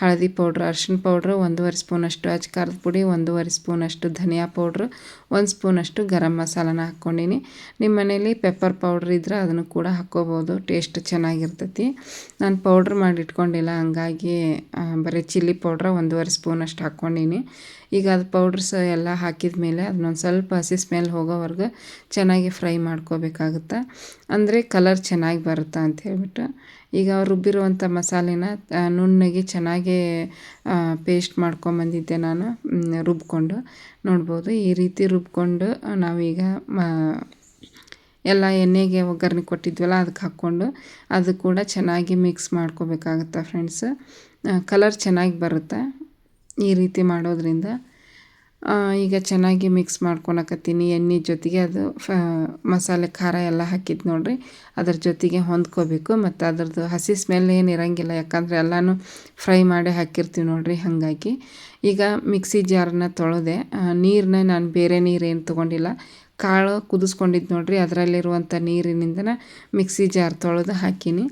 ಹಳದಿ ಪೌಡ್ರ್, ಅರಿಶಿನ ಪೌಡ್ರು, 1.5 ಸ್ಪೂನಷ್ಟು ಅಚ್ಕಾರದ ಪುಡಿ, 1.5 ಸ್ಪೂನಷ್ಟು ಧನಿಯಾ ಪೌಡ್ರು, 1 ಸ್ಪೂನಷ್ಟು ಗರಂ ಮಸಾಲಾನ ಹಾಕ್ಕೊಂಡಿನಿ. ನಿಮ್ಮ ಮನೇಲಿ ಪೆಪ್ಪರ್ ಪೌಡ್ರ್ ಇದ್ದರೆ ಅದನ್ನು ಕೂಡ ಹಾಕ್ಕೋಬೋದು, ಟೇಸ್ಟ್ ಚೆನ್ನಾಗಿರ್ತೈತಿ. ನಾನು ಪೌಡ್ರ್ ಮಾಡಿ ಇಟ್ಕೊಂಡಿಲ್ಲ, ಹಂಗಾಗಿ ಬರೀ ಚಿಲ್ಲಿ ಪೌಡ್ರ 1.5 ಸ್ಪೂನಷ್ಟು ಹಾಕ್ಕೊಂಡಿನಿ. ಈಗ ಅದು ಪೌಡ್ರ್ಸ್ ಎಲ್ಲ ಹಾಕಿದ ಮೇಲೆ ಅದನ್ನೊಂದು ಸ್ವಲ್ಪ ಹಸಿ ಸ್ಮೆಲ್ ಹೋಗೋವರೆಗೂ ಚೆನ್ನಾಗಿ ಫ್ರೈ ಮಾಡ್ಕೋಬೇಕಾಗುತ್ತೆ. ಅಂದರೆ ಕಲರ್ ಚೆನ್ನಾಗಿ ಬರುತ್ತಾ ಅಂತ ಹೇಳ್ಬಿಟ್ಟು. ಈಗ ರುಬ್ಬಿರುವಂಥ ಮಸಾಲೆನ ನುಣ್ಣಗೆ ಚೆನ್ನಾಗಿ ಪೇಸ್ಟ್ ಮಾಡ್ಕೊಂಬಂದಿದ್ದೆ ನಾನು ರುಬ್ಕೊಂಡು. ನೋಡ್ಬೋದು ಈ ರೀತಿ ರುಬ್ಕೊಂಡು ನಾವೀಗ ಎಲ್ಲ ಎಣ್ಣೆಗೆ ಒಗ್ಗರಣೆ ಕೊಟ್ಟಿದ್ವಲ್ಲ ಅದಕ್ಕೆ ಹಾಕ್ಕೊಂಡು ಅದು ಕೂಡ ಚೆನ್ನಾಗಿ ಮಿಕ್ಸ್ ಮಾಡ್ಕೋಬೇಕಾಗುತ್ತೆ ಫ್ರೆಂಡ್ಸ್. ಕಲರ್ ಚೆನ್ನಾಗಿ ಬರುತ್ತೆ ಈ ರೀತಿ ಮಾಡೋದ್ರಿಂದ. ಈಗ ಚೆನ್ನಾಗಿ ಮಿಕ್ಸ್ ಮಾಡ್ಕೊಳಕತ್ತೀನಿ ಎಣ್ಣೆ ಜೊತೆಗೆ. ಅದು ಮಸಾಲೆ ಖಾರ ಎಲ್ಲ ಹಾಕಿದ್ದು ನೋಡ್ರಿ, ಅದ್ರ ಜೊತೆಗೆ ಹೊಂದ್ಕೋಬೇಕು. ಮತ್ತು ಅದ್ರದ್ದು ಹಸಿ ಸ್ಮೆಲ್ ಏನು ಇರೋಂಗಿಲ್ಲ, ಯಾಕಂದರೆ ಎಲ್ಲನೂ ಫ್ರೈ ಮಾಡಿ ಹಾಕಿರ್ತೀವಿ ನೋಡ್ರಿ. ಹಾಗಾಗಿ ಈಗ ಮಿಕ್ಸಿ ಜಾರನ್ನ ತೊಳೆದೆ. ನೀರನ್ನ ನಾನು ಬೇರೆ ನೀರೇನು ತೊಗೊಂಡಿಲ್ಲ, ಕಾಳು ಕುದಿಸ್ಕೊಂಡಿದ್ದು ನೋಡ್ರಿ, ಅದರಲ್ಲಿರುವಂಥ ನೀರಿನಿಂದನೇ ಮಿಕ್ಸಿ ಜಾರ್ ತೊಳೆದು ಹಾಕೀನಿ.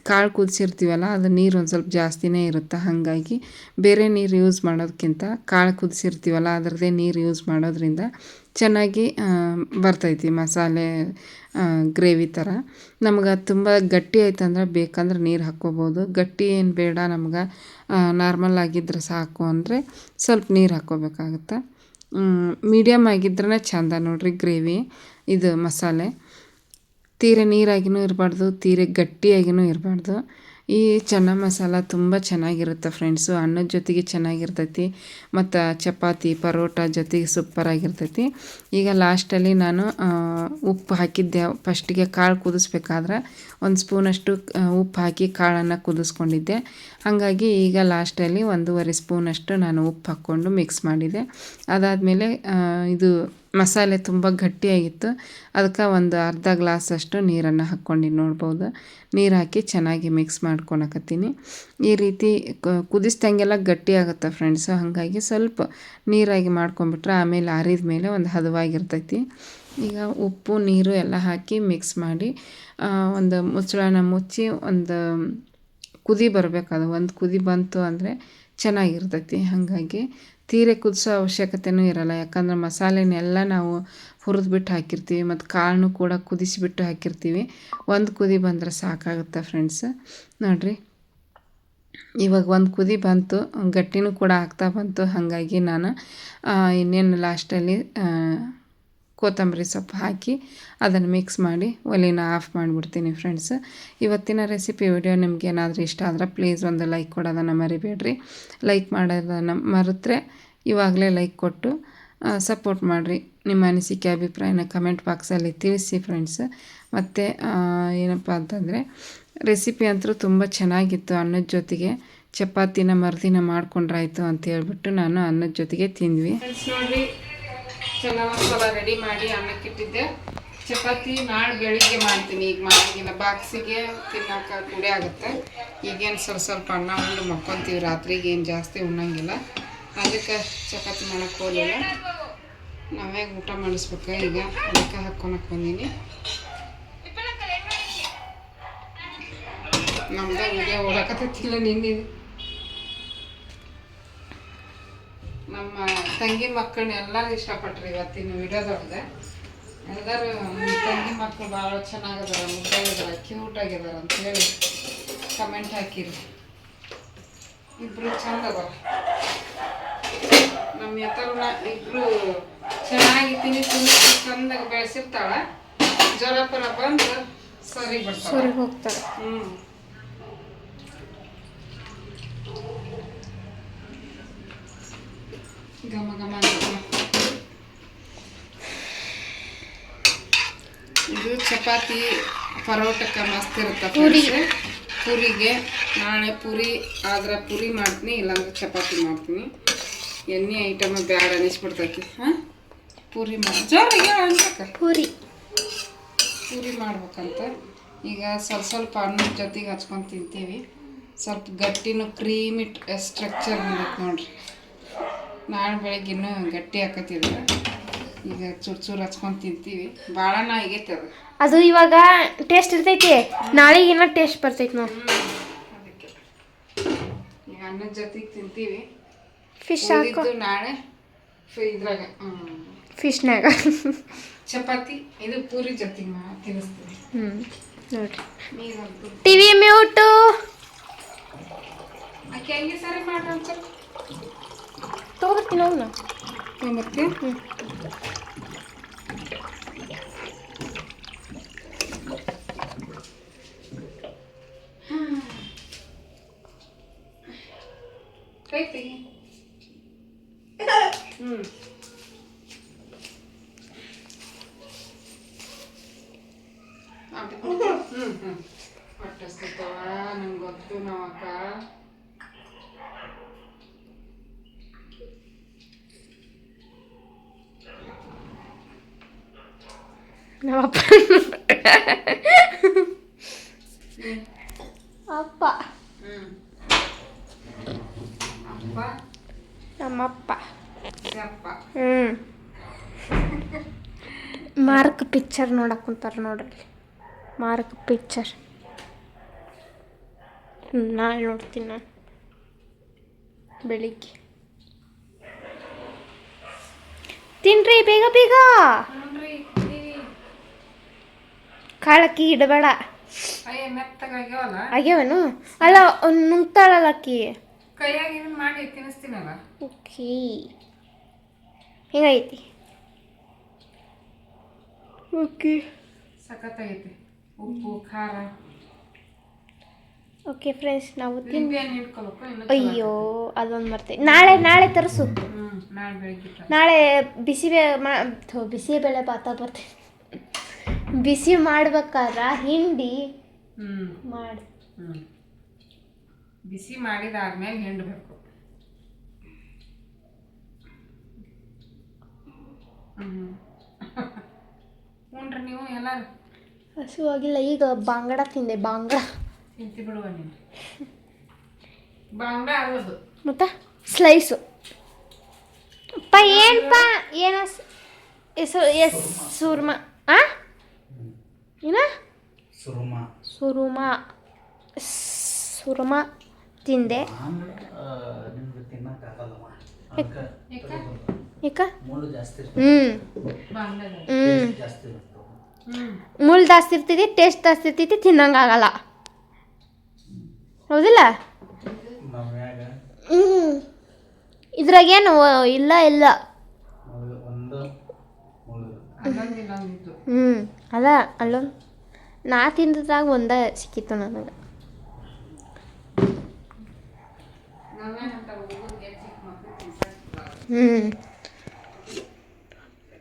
ಕಾಳು ಕುದಿಸಿರ್ತೀವಲ್ಲ ಅದು ನೀರು ಒಂದು ಸ್ವಲ್ಪ ಜಾಸ್ತಿನೇ ಇರುತ್ತೆ. ಹಾಗಾಗಿ ಬೇರೆ ನೀರು ಯೂಸ್ ಮಾಡೋದಕ್ಕಿಂತ ಕಾಳು ಕುದಿಸಿರ್ತೀವಲ್ಲ ಅದರದ್ದೇ ನೀರು ಯೂಸ್ ಮಾಡೋದ್ರಿಂದ ಚೆನ್ನಾಗಿ ಬರ್ತೈತಿ ಮಸಾಲೆ ಗ್ರೇವಿ ಥರ. ನಮ್ಗೆ ತುಂಬ ಗಟ್ಟಿ ಆಯ್ತಂದ್ರೆ ಬೇಕಂದ್ರೆ ನೀರು ಹಾಕ್ಕೋಬೋದು. ಗಟ್ಟಿ ಏನು ಬೇಡ ನಮ್ಗೆ, ನಾರ್ಮಲ್ ಆಗಿದ್ದರೆ ಸಾಕು ಅಂದರೆ ಸ್ವಲ್ಪ ನೀರು ಹಾಕ್ಕೋಬೇಕಾಗುತ್ತೆ. ಮೀಡಿಯಮ್ ಆಗಿದ್ರೇ ಚೆಂದ ನೋಡ್ರಿ ಗ್ರೇವಿ. ಇದು ಮಸಾಲೆ ತೀರ ನೀರಾಗಿನೂ ಇರಬಾರ್ದು, ತೀರ ಗಟ್ಟಿಯಾಗಿನೂ ಇರಬಾರ್ದು. ಈ ಚೆನ್ನ ಮಸಾಲ ತುಂಬ ಚೆನ್ನಾಗಿರುತ್ತೆ ಫ್ರೆಂಡ್ಸು. ಅನ್ನದ ಜೊತೆಗೆ ಚೆನ್ನಾಗಿರ್ತೈತಿ, ಮತ್ತು ಚಪಾತಿ ಪರೋಟ ಜೊತೆಗೆ ಸೂಪರಾಗಿರ್ತೈತಿ. ಈಗ ಲಾಸ್ಟಲ್ಲಿ ನಾನು ಉಪ್ಪು ಹಾಕಿದ್ದೆ ಫಸ್ಟಿಗೆ. ಕಾಳು ಕುದಿಸ್ಬೇಕಾದ್ರೆ 1 ಸ್ಪೂನಷ್ಟು ಉಪ್ಪು ಹಾಕಿ ಕಾಳನ್ನು ಕುದಿಸ್ಕೊಂಡಿದ್ದೆ. ಹಾಗಾಗಿ ಈಗ ಲಾಸ್ಟಲ್ಲಿ 1.5 ಸ್ಪೂನಷ್ಟು ನಾನು ಉಪ್ಪು ಹಾಕ್ಕೊಂಡು ಮಿಕ್ಸ್ ಮಾಡಿದೆ. ಅದಾದಮೇಲೆ ಇದು ಮಸಾಲೆ ತುಂಬ ಗಟ್ಟಿಯಾಗಿತ್ತು, ಅದಕ್ಕೆ ಒಂದು ಅರ್ಧ ಗ್ಲಾಸಷ್ಟು ನೀರನ್ನು ಹಾಕ್ಕೊಂಡು ನೋಡ್ಬೋದು. ನೀರು ಹಾಕಿ ಚೆನ್ನಾಗಿ ಮಿಕ್ಸ್ ಮಾಡ್ಕೊಳಕತ್ತೀನಿ. ಈ ರೀತಿ ಕುದಿಸ್ದಂಗೆಲ್ಲ ಗಟ್ಟಿ ಆಗುತ್ತೆ ಫ್ರೆಂಡ್ಸು. ಹಾಗಾಗಿ ಸ್ವಲ್ಪ ನೀರಾಗಿ ಮಾಡ್ಕೊಂಬಿಟ್ರೆ ಆಮೇಲೆ ಆರಿದ ಮೇಲೆ ಒಂದು ಹದವಾಗಿರ್ತೈತಿ. ಈಗ ಉಪ್ಪು ನೀರು ಎಲ್ಲ ಹಾಕಿ ಮಿಕ್ಸ್ ಮಾಡಿ ಒಂದು ಮುಚ್ಚಳನ ಮುಚ್ಚಿ ಒಂದು ಕುದಿ ಬರಬೇಕದು. ಒಂದು ಕುದಿ ಬಂತು ಅಂದರೆ ಚೆನ್ನಾಗಿರ್ತೈತಿ. ಹಾಗಾಗಿ ತೀರೆ ಕುದಿಸೋ ಅವಶ್ಯಕತೆಯೂ ಇರಲ್ಲ, ಯಾಕಂದ್ರೆ ಮಸಾಲೆನೆಲ್ಲ ನಾವು ಹುರಿದ್ಬಿಟ್ಟು ಹಾಕಿರ್ತೀವಿ ಮತ್ತು ಕಾಳನ್ನು ಕೂಡ ಕುದಿಸಿಬಿಟ್ಟು ಹಾಕಿರ್ತೀವಿ. ಒಂದು ಕುದಿ ಬಂದರೆ ಸಾಕಾಗುತ್ತೆ ಫ್ರೆಂಡ್ಸ್. ನೋಡಿರಿ ಇವಾಗ ಒಂದು ಕುದಿ ಬಂತು, ಗಟ್ಟಿನೂ ಕೂಡ ಆಗ್ತಾ ಬಂತು. ಹಾಗಾಗಿ ನಾನು ಇನ್ನೇನು ಲಾಸ್ಟಲ್ಲಿ ಕೊತ್ತಂಬರಿ ಸೊಪ್ಪು ಹಾಕಿ ಅದನ್ನು ಮಿಕ್ಸ್ ಮಾಡಿ ಒಲೆನ ಆಫ್ ಮಾಡಿಬಿಡ್ತೀನಿ ಫ್ರೆಂಡ್ಸ್. ಇವತ್ತಿನ ರೆಸಿಪಿ ವಿಡಿಯೋ ನಿಮ್ಗೆ ಏನಾದರೂ ಇಷ್ಟ ಆದರೆ ಪ್ಲೀಸ್ ಒಂದು ಲೈಕ್ ಕೊಡೋದನ್ನು ಮರಿಬೇಡ್ರಿ. ಲೈಕ್ ಮಾಡೋದನ್ನು ಮರೆತರೆ ಇವಾಗಲೇ ಲೈಕ್ ಕೊಟ್ಟು ಸಪೋರ್ಟ್ ಮಾಡಿರಿ. ನಿಮ್ಮ ಅನಿಸಿಕೆ ಅಭಿಪ್ರಾಯನ ಕಮೆಂಟ್ ಬಾಕ್ಸಲ್ಲಿ ತಿಳಿಸಿ ಫ್ರೆಂಡ್ಸ್. ಮತ್ತು ಏನಪ್ಪ ಅಂತಂದರೆ ರೆಸಿಪಿ ಅಂತೂ ತುಂಬ ಚೆನ್ನಾಗಿತ್ತು. ಅನ್ನದ ಜೊತೆಗೆ ಚಪಾತಿನ ಮರುದಿನ ಮಾಡ್ಕೊಂಡ್ರಾಯ್ತು ಅಂತ ಹೇಳ್ಬಿಟ್ಟು ನಾನು ಅನ್ನದ ಜೊತೆಗೆ ತಿಂದ್ವಿ ಫ್ರೆಂಡ್ಸ್. ನೋಡಿರಿ ಚೆನ್ನ ಮಸಾಲ ರೆಡಿ ಮಾಡಿ ಅನ್ನಕ್ಕಿಟ್ಟಿದ್ದೆ. ಚಪಾತಿ ನಾಳೆ ಬೆಳಿಗ್ಗೆ ಮಾಡ್ತೀನಿ, ಈಗ ಮಾಡಂಗಿಲ್ಲ, ಬಾಕ್ಸಿಗೆ ತಿನ್ನೋಕೆ ಕೂಡೆ ಆಗುತ್ತೆ. ಈಗೇನು ಸ್ವಲ್ಪ ಅನ್ನ ಉಂಡು ಮಕ್ಕೊತೀವಿ, ರಾತ್ರಿಗೆ ಏನು ಜಾಸ್ತಿ ಉಣ್ಣಂಗಿಲ್ಲ, ಅದಕ್ಕೆ ಚಪಾತಿ ಮಾಡೋಕ್ಕೆ ಹೋಗಲಿಲ್ಲ. ನಾವೇ ಊಟ ಮಾಡಿಸ್ಬೇಕು ಈಗ, ಅದಕ್ಕೆ ಹಾಕ್ಕೊಳಕ್ಕೆ ಬಂದೀನಿ. ನಮ್ದು ವಿಡಿಯೋ ಓಡಕತ್ತಿಲ್ಲ ನಿನ್ನೆ. ನಮ್ಮ ತಂಗಿ ಮಕ್ಕಳನ್ನ ಎಲ್ಲರೂ ಇಷ್ಟಪಟ್ರಿ ಇವತ್ತಿನ ವಿಡಿಯೋದೊಳಗೆ. ಎಲ್ಲರೂ ತಂಗಿ ಮಕ್ಕಳು ಭಾಳ ಚೆನ್ನಾಗಿದಾರ, ಮುದ್ದಾಗಿದಾರ, ಕ್ಯೂಟ್ ಆಗಿದಾರ ಅಂಥೇಳಿ ಕಮೆಂಟ್ ಹಾಕಿರಿ. ಇಬ್ರು ಚಂದ ಅದಾವ ನಮ್ಮ ಎತ್ತರನ ಇಬ್ರು ಚೆನ್ನಾಗಿ ತಿನ್ನಿ ಚಂದಾಗ ಬೆಳೆಸಿರ್ತಾಳ ಜ್ವರ ಪರ ಬಂದು ಸರಿ ಬರ್ತಾವ ಸರಿ ಹೋಗ್ತಾರೆ. ಘಮ ಘಮ ಅಂತ. ಇದು ಚಪಾತಿ ಪರೋಟಕ್ಕೆ ಮಸ್ತ್ ಇರುತ್ತೆ ಪೂರಿಗೆ. ನಾಳೆ ಪೂರಿ ಆದ್ರೆ ಪೂರಿ ಮಾಡ್ತೀನಿ, ಇಲ್ಲಾಂದ್ರೆ ಚಪಾತಿ ಮಾಡ್ತೀನಿ. ಎಣ್ಣೆ ಐಟಮ್ ಬ್ಯಾಡ ಅನಿಸ್ಬಿಡ್ತೈತಿ. ಹಾಂ ಪೂರಿ ಮಾಡಿ ಜೋರಾಗಿ ಅನ್ಸಕ್ಕ ಪೂರಿ ಮಾಡ್ಬೇಕಂತ. ಈಗ ಸ್ವಲ್ಪ ಅನ್ನದ ಜೊತೆಗೆ ಹಚ್ಕೊಂಡು ತಿಂತೀವಿ. ಸ್ವಲ್ಪ ಗಟ್ಟಿನೂ ಕ್ರೀಮಿ ಸ್ಟ್ರಕ್ಚರ್ ಬಂದೈತೆ ನೋಡ್ರಿ. ನಾಳೆ ಬೆಳಗ್ಗೆ ಇನ್ನೂ ಗಟ್ಟಿ ಹಾಕತ್ತಿದ್ರೆ ಈಗ ಚೂರು ಹಚ್ಕೊಂಡು ತಿಂತೀವಿ. ಭಾಳನ ಆಗೈತೆ ಅದು ಇವಾಗ ಟೇಸ್ಟ್ ಇರ್ತೈತಿ, ನಾಳೆಗೆ ಏನೋ ಟೇಸ್ಟ್ ಬರ್ತೈತಿ ನಾವು. ಅದಕ್ಕೆ ಈಗ ಅನ್ನದ ಜೊತೆಗೆ ತಿಂತೀವಿ. ಫಿಶ್ ಹಾಕೋ ನಾಳೆ ಇದ್ರಾಗ ಫಿಶ್ನಾಗ ಚಪಾತಿ ಇದು ಪೂರಿ ಜೊತೆಗೆ ತಿನ್ನಿಸ್ತೀವಿ. ನೋಡ್ರಿ ನೀರಂತೂ ಟಿವಿ ಮ್ಯೂಟು ಆಕೆ ಹಂಗೆ ಸರಿ ಮಾಡ್ರಿ ಅಂಕಲ್. ತೊಗೊಬರ್ತೀನಿ ಅವನ್ನ ತೊಗೊಂಬರ್ತೀವಿ. ಕೈ ತೆಗಿ. ಹೊಟ್ಟೆಸ್ತವ ನಂಗೆ ಗೊತ್ತು ನಾವಕ್ಕ. ನಮ್ಮಪ್ಪ ಅಪ್ಪ ಅಪ್ಪ ನಮ್ಮಪ್ಪ ಅಪ್ಪ ಮಾರ್ಕ್ ಪಿಕ್ಚರ್ ನೋಡಕ್ ಕುಂತಾರ ನೋಡ್ರಿ. ಮಾರ್ಕ್ ಪಿಕ್ಚರ್ ನಾಳೆ ನೋಡ್ತೀನಿ ನಾನು ಬೆಳಿಗ್ಗೆ. ತಿನ್ರಿ ಬೇಗ ಬೇಗ, ಕಾಳಕ್ಕಿ ಇಡಬೇಡ. ಅಯ್ಯ ಮೆತ್ತಗಾಗ್ಯಾವಲ್ಲ. ಆಗ್ಯಾವನು ಅಲ್ಲ ನುಂಗ್ತಾಳಲ್ಲ ಅಕ್ಕಿ. ಕೈಯಾಗ ಇದನ್ನ ಮಾಡಿ ತಿನ್ನಿಸ್ತೀನಲ್ಲ. ಓಕೆ ಹೆಂಗೈತಿ? ಓಕೆ ಸಖತ್ತಾಗೈತಿ. ಉಪ್ಪು ಖಾರ. ಓಕೆ ಫ್ರೆಂಡ್ಸ್ ನಾವು ನಿಂಬೆಹಣ್ಣು ಹಿಡ್ಕೊಬೇಕು. ಇನ್ನು ಅಯ್ಯೋ ಅದೊಂದು ಮರ್ತೆ. ನಾಳೆ ತರಿಸು. ನಾಳೆ ಬೆಳಿಗ್ಗೆ ನಾಳೆ ಬಿಸಿಬೇಳೆ ಭಾತ ಬರ್ತೈತಿ. ಬಿಸಿ ಮಾಡ್ಬೇಕಾದ್ರ ಹಿಂಡಿ ಮಾಡಿ ಬಿಸಿ ಮಾಡಿದಾದ್ಮೇಲೆ ಹಿಂಡಬೇಕು. ಉಂಡ್ರಿ ನೀವು ಎಲ್ಲರೂ? ಹಸುವಾಗಿಲ್ಲ, ಈಗ ಬಾಂಗಡ ತಿಂದೆ. ಬಾಂಗಡ ತಿಂತಿ ಬಿಡುವ ನೀನು. ಬಾಂಗ್ಡ ಆಗೋದು ಮತ್ತು ಸ್ಲೈಸು. ಅಪ್ಪ ಏನಪ್ಪ ಏನ ಸುರ್ಮ ಏನ ಸುರುಮ ತಿಂದೆ. ಯಾಕ ಮುಳ್ಳು ಜಾಸ್ತಿ ಇರ್ತೈತಿ, ಟೇಸ್ಟ್ ಜಾಸ್ತಿ ಇರ್ತೈತಿ, ತಿನ್ನಂಗಾಗಲ್ಲ. ಹೌದಿಲ್ಲ? ಇದ್ರಾಗೇನು ಇಲ್ಲ ಅಲ್ಲ ಅಲ್ಲೊಂದು ನಾ ತಿಂದದ್ರಾಗ ಒಂದ ಸಿಕ್ಕಿತ್ತು ನನಗೆ.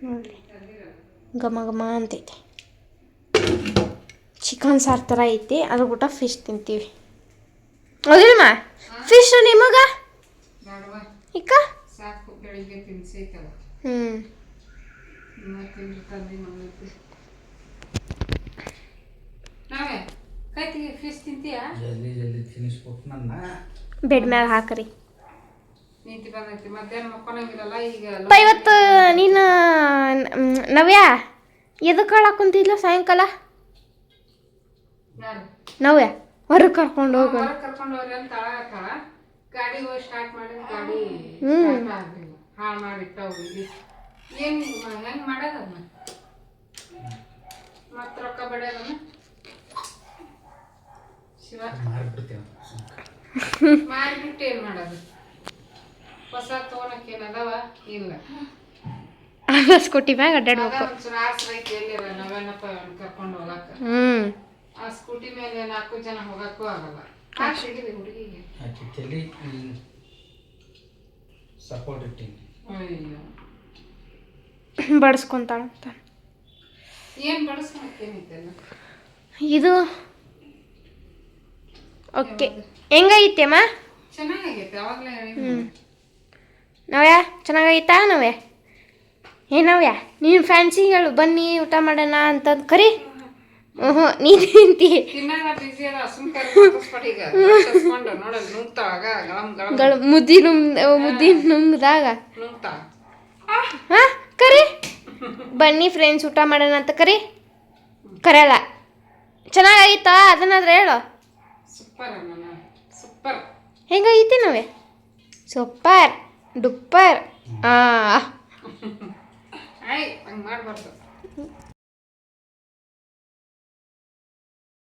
ನೋಡಿ ಘಮ ಘಮ ಅಂತೈತಿ. ಚಿಕನ್ ಸಾರು ಥರ ಐತಿ, ಅದ್ರ ಊಟ ಫಿಶ್ ತಿಂತೀವಿ. ಹೌದಿಲ್ಲಮ್ಮ? ಫಿಶ್ ನಿಮಗ ಇಕ್ಕ ಸಾಕು, ಬೆಳಿಗ್ಗೆ ತಿನ್ಸೈತಲ್ಲ. ನಾವೇ ಕೈತಿಗೆ ಫಿಶ್ ತಿಂತೀಯಾ? ಜಲ್ದಿ ತಿನ್ನಿಸ್ಬೇಕು ನನ್ನ. ಬೆಡ್ ಮ್ಯಾಗ ಹಾಕ್ರಿ. ನೀತಿ ಬಂದೈತಿ. ಮಧ್ಯಾಹ್ನ ಮಕ್ಕೊಳಂಗಿರಲ್ಲ. ಈಗ ಇವತ್ತು ನೀನು ನವ್ಯ ಎದಕ್ಕೆ ಹಾಳಾಕೊಂತಿದ್ಲ ಸಾಯಂಕಾಲ? ನವ್ಯ ಹೊರಗೆ ಕರ್ಕೊಂಡು ಹೋಗು. ಕರ್ಕೊಂಡು ಹೋಗ್ರಿ ಅಂತ ಹಾಳ ಗಾಡಿ ಹೋಗಿ ಸ್ಟಾರ್ಟ್ ಮಾಡಿದ ಗಾಡಿ ಹಾಳು ಮಾಡಿಟ್ಟವು. ಇಲ್ಲಿ ಏನು ಹೆಂಗೆ ಮಾಡೋದನ್ನ ಮತ್ತೆ ರೊಕ್ಕ ಬಡಿಯೋದನ್ನ ಶಿವ ಮಾರಿಬಿಟ್ಟು ಏನು ಮಾಡೋದು? ಹೊಸ ತೊಗೊಳಕ್ಕೆ ಏನದವ? ಇಲ್ಲ. ಅದ ಸ್ಕೂಟಿ ಮ್ಯಾಗ ಅಡ್ಡಾಡ್ಬೇಕು. ಒಂಚೂರು ಆಸರೆ ಐತಿ ಎಲ್ಲಿರ ನಾವೇನಪ್ಪ ಕರ್ಕೊಂಡು ಹೋಗಕ್ಕೆ. ಆ ಸ್ಕೂಟಿ ಮೇಲೆ 4 ಜನ ಹೋಗಕ್ಕೂ ಆಗಲ್ಲ. ಆಸೆಗಿದೆ ಹುಡುಗಿಗೆ. ಆಕೆ ತಲೆ ಸಪೋರ್ಟ್ ಇಟ್ಟಿನಿ. ಅಯ್ಯೋ ಬಡಿಸ್ಕೊಂತಾಳಂತ. ಏನು ಬಡಿಸ್ಬೇಕೇನಿದ್ದಲ್ಲ. ಇದು ಓಕೆ ಹೆಂಗೈತೆಮ್ಮ? ಚೆನ್ನಾಗೈತೆ ಅವಾಗಲೇ ನವ್ಯಾ ಚೆನ್ನಾಗೈತಾ? ನವ್ಯ ಏನವ್ಯ ನೀನು ಫ್ಯಾನ್ಸಿಗಳು ಬನ್ನಿ ಊಟ ಮಾಡೋಣ ಅಂತಂದು ಕರಿ. ನೀನು ತಿಂತಿ ತಿನ್ನಾಗ ಬಿಸಿ ಅದ ಸುಮ್ಕರಿ ಈಗ ನೋಡಲ್ ನುಂಗ್ತಾವಾಗ ಮುದ್ದಿ ನುಂಗ್ದಾಗ ನುಂಗ್ತಾ ಹಾ ಕರಿ ಬನ್ನಿ ಫ್ರೆಂಡ್ಸ್ ಊಟ ಮಾಡೋಣ ಅಂತ ಕರಿ. ಕರೆಯಲ್ಲ. ಚೆನ್ನಾಗೈತಾ ಅದನ್ನಾದ್ರೆ ಹೇಳು. ಸೂಪರ್ ಅಣ್ಣ ಸೂಪರ್. ಹೆಂಗೈತಿ ನವ್ಯ? ಸೂಪರ್ ಡುಪ್ಪರ್. ಆಯ್ ಹಂಗೆ ಮಾಡಬಾರ್ದು.